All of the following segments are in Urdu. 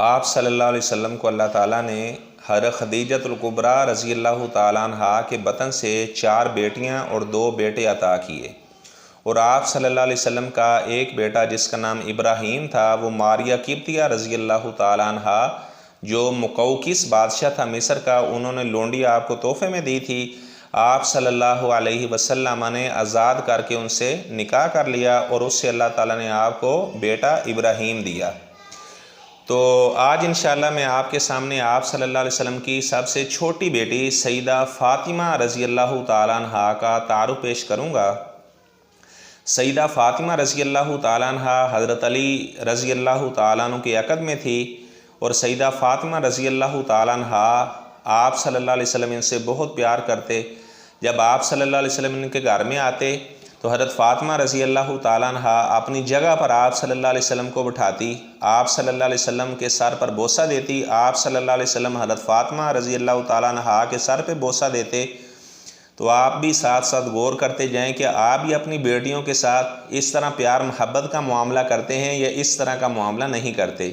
آپ صلی اللہ علیہ وسلم کو اللہ تعالیٰ نے حضرت خدیجۃ الکبریٰ رضی اللہ تعالیٰ عنہ کے بطن سے 4 بیٹیاں اور 2 بیٹے عطا کیے، اور آپ صلی اللہ علیہ وسلم کا ایک بیٹا جس کا نام ابراہیم تھا وہ ماریہ قبطیہ رضی اللہ تعالیٰ عنہ جو مقوقس بادشاہ تھا مصر کا، انہوں نے لونڈی آپ کو تحفے میں دی تھی۔ آپ صلی اللہ علیہ وسلم نے آزاد کر کے ان سے نکاح کر لیا اور اس سے اللہ تعالیٰ نے آپ کو بیٹا ابراہیم دیا۔ تو آج انشاءاللہ میں آپ کے سامنے آپ صلی اللہ علیہ وسلم کی سب سے چھوٹی بیٹی سیدہ فاطمہ رضی اللہ تعالیٰ عنہ کا تعارف پیش کروں گا۔ سیدہ فاطمہ رضی اللہ تعالیٰ عنہ حضرت علی رضی اللہ تعالیٰ عنہ کے عقد میں تھی، اور سیدہ فاطمہ رضی اللہ تعالیٰ عنہ آپ صلی اللہ علیہ وسلم ان سے بہت پیار کرتے۔ جب آپ صلی اللہ علیہ وسلم ان کے گھر میں آتے تو حضرت فاطمہ رضی اللہ تعالیٰ عنہ اپنی جگہ پر آپ صلی اللہ علیہ وسلم کو بٹھاتی، آپ صلی اللہ علیہ وسلم کے سر پر بوسہ دیتی، آپ صلی اللہ علیہ وسلم حضرت فاطمہ رضی اللہ تعالیٰ عنہ کے سر پہ بوسہ دیتے۔ تو آپ بھی ساتھ ساتھ غور کرتے جائیں کہ آپ بھی اپنی بیٹیوں کے ساتھ اس طرح پیار محبت کا معاملہ کرتے ہیں یا اس طرح کا معاملہ نہیں کرتے۔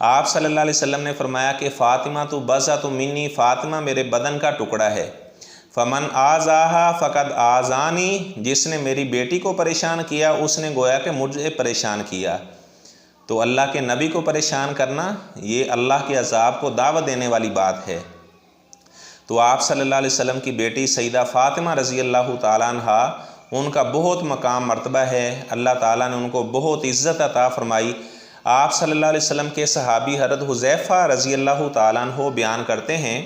آپ صلی اللہ علیہ وسلم نے فرمایا کہ فاطمہ تو بضعۃ منی، فاطمہ میرے بدن کا ٹکڑا ہے۔ فمن آذاہا فقد آذانی، جس نے میری بیٹی کو پریشان کیا اس نے گویا کہ مجھے پریشان کیا۔ تو اللہ کے نبی کو پریشان کرنا یہ اللہ کے عذاب کو دعوت دینے والی بات ہے۔ تو آپ صلی اللہ علیہ وسلم کی بیٹی سیدہ فاطمہ رضی اللہ تعالیٰ عنہ ان کا بہت مقام مرتبہ ہے، اللہ تعالیٰ نے ان کو بہت عزت عطا فرمائی۔ آپ صلی اللہ علیہ وسلم کے صحابی حضرت حذیفہ رضی اللہ تعالیٰ عنہ بیان کرتے ہیں،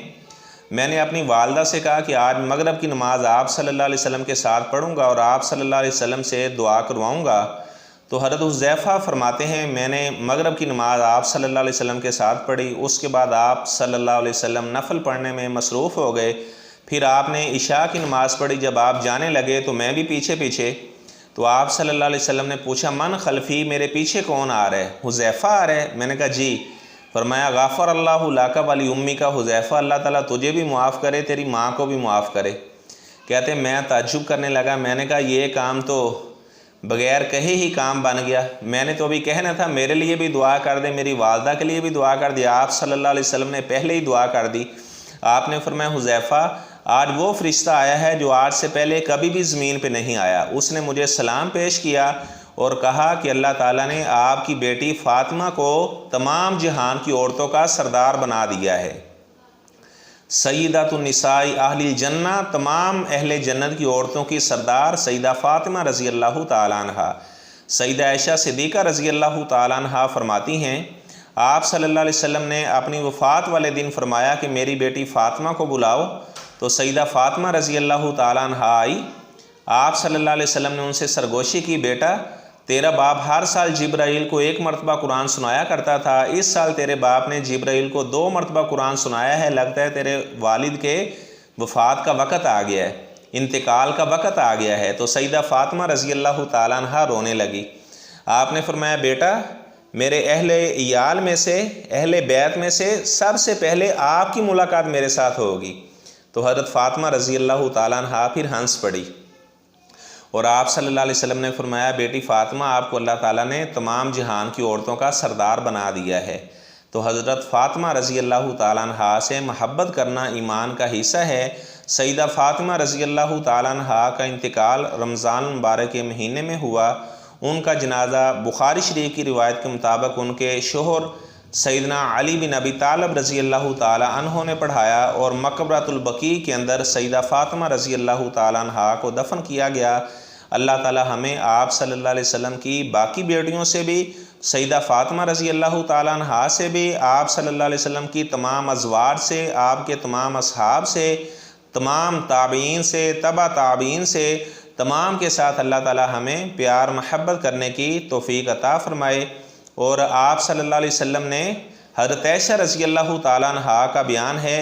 میں نے اپنی والدہ سے کہا کہ آج مغرب کی نماز آپ صلی اللہ علیہ وسلم کے ساتھ پڑھوں گا اور آپ صلی اللہ علیہ وسلم سے دعا کرواؤں گا۔ تو حضرت حذیفہ فرماتے ہیں میں نے مغرب کی نماز آپ صلی اللہ علیہ وسلم کے ساتھ پڑھی، اس کے بعد آپ صلی اللہ علیہ وسلم نفل پڑھنے میں مصروف ہو گئے، پھر آپ نے عشاء کی نماز پڑھی، جب آپ جانے لگے تو میں بھی پیچھے پیچھے۔ تو آپ صلی اللہ علیہ وسلم نے پوچھا من خلفی، میرے پیچھے کون آ رہا ہے؟ حذیفہ آ رہا ہے؟ میں نے کہا جی۔ فرمایا غفر اللہ لک ولی امی کا، حذیفہ اللہ تعالیٰ تجھے بھی معاف کرے، تیری ماں کو بھی معاف کرے۔ کہتے میں تعجب کرنے لگا، میں نے کہا یہ کام تو بغیر کہے ہی کام بن گیا، میں نے تو ابھی کہنا تھا میرے لیے بھی دعا کر دے، میری والدہ کے لیے بھی دعا کر دی، آپ صلی اللہ علیہ وسلم نے پہلے ہی دعا کر دی۔ آپ نے فرمایا حذیفہ آج وہ فرشتہ آیا ہے جو آج سے پہلے کبھی بھی زمین پہ نہیں آیا، اس نے مجھے سلام پیش کیا اور کہا کہ اللہ تعالیٰ نے آپ کی بیٹی فاطمہ کو تمام جہان کی عورتوں کا سردار بنا دیا ہے۔ سیدۃ نساء اہل الجنۃ، تمام اہل جنت کی عورتوں کی سردار سیدہ فاطمہ رضی اللہ تعالیٰ عنہ۔ سیدہ عائشہ صدیقہ رضی اللہ تعالیٰ عنہ فرماتی ہیں آپ صلی اللہ علیہ وسلم نے اپنی وفات والے دن فرمایا کہ میری بیٹی فاطمہ کو بلاؤ، تو سیدہ فاطمہ رضی اللہ تعالیٰ عنہ آئی۔ آپ صلی اللہ علیہ وسلم نے ان سے سرگوشی کی، بیٹا تیرا باپ ہر سال جبرائیل کو 1 مرتبہ قرآن سنایا کرتا تھا، اس سال تیرے باپ نے جبرائیل کو 2 مرتبہ قرآن سنایا ہے، لگتا ہے تیرے والد کے وفات کا وقت آ گیا ہے، انتقال کا وقت آ گیا ہے۔ تو سیدہ فاطمہ رضی اللہ تعالیٰ عنہ رونے لگی۔ آپ نے فرمایا بیٹا میرے اہل عیال میں سے، اہل بیت میں سے سب سے پہلے آپ کی ملاقات میرے ساتھ ہوگی۔ تو حضرت فاطمہ رضی اللہ تعالیٰ عنہ پھر ہنس پڑی، اور آپ صلی اللہ علیہ وسلم نے فرمایا بیٹی فاطمہ آپ کو اللہ تعالیٰ نے تمام جہان کی عورتوں کا سردار بنا دیا ہے۔ تو حضرت فاطمہ رضی اللہ تعالیٰ عنہ سے محبت کرنا ایمان کا حصہ ہے۔ سیدہ فاطمہ رضی اللہ تعالیٰ عنہ کا انتقال رمضان مبارک کے مہینے میں ہوا۔ ان کا جنازہ بخاری شریف کی روایت کے مطابق ان کے شوہر سیدنا علی بن ابی طالب رضی اللہ تعالیٰ عنہ نے پڑھایا، اور مقبرۃ البقیع کے اندر سیدہ فاطمہ رضی اللہ تعالیٰ عنہ کو دفن کیا گیا۔ اللہ تعالیٰ ہمیں آپ صلی اللہ علیہ وسلم کی باقی بیٹیوں سے بھی، سیدہ فاطمہ رضی اللہ تعالیٰ عنہ سے بھی، آپ صلی اللہ علیہ وسلم کی تمام ازواج سے، آپ کے تمام اصحاب سے، تمام تابعین سے، تبع تابعین سے، تمام کے ساتھ اللہ تعالیٰ ہمیں پیار محبت کرنے کی توفیق عطا فرمائے۔ اور آپ صلی اللہ علیہ وسلم نے حضرت عائشہ رضی اللہ تعالیٰ عنہ کا بیان ہے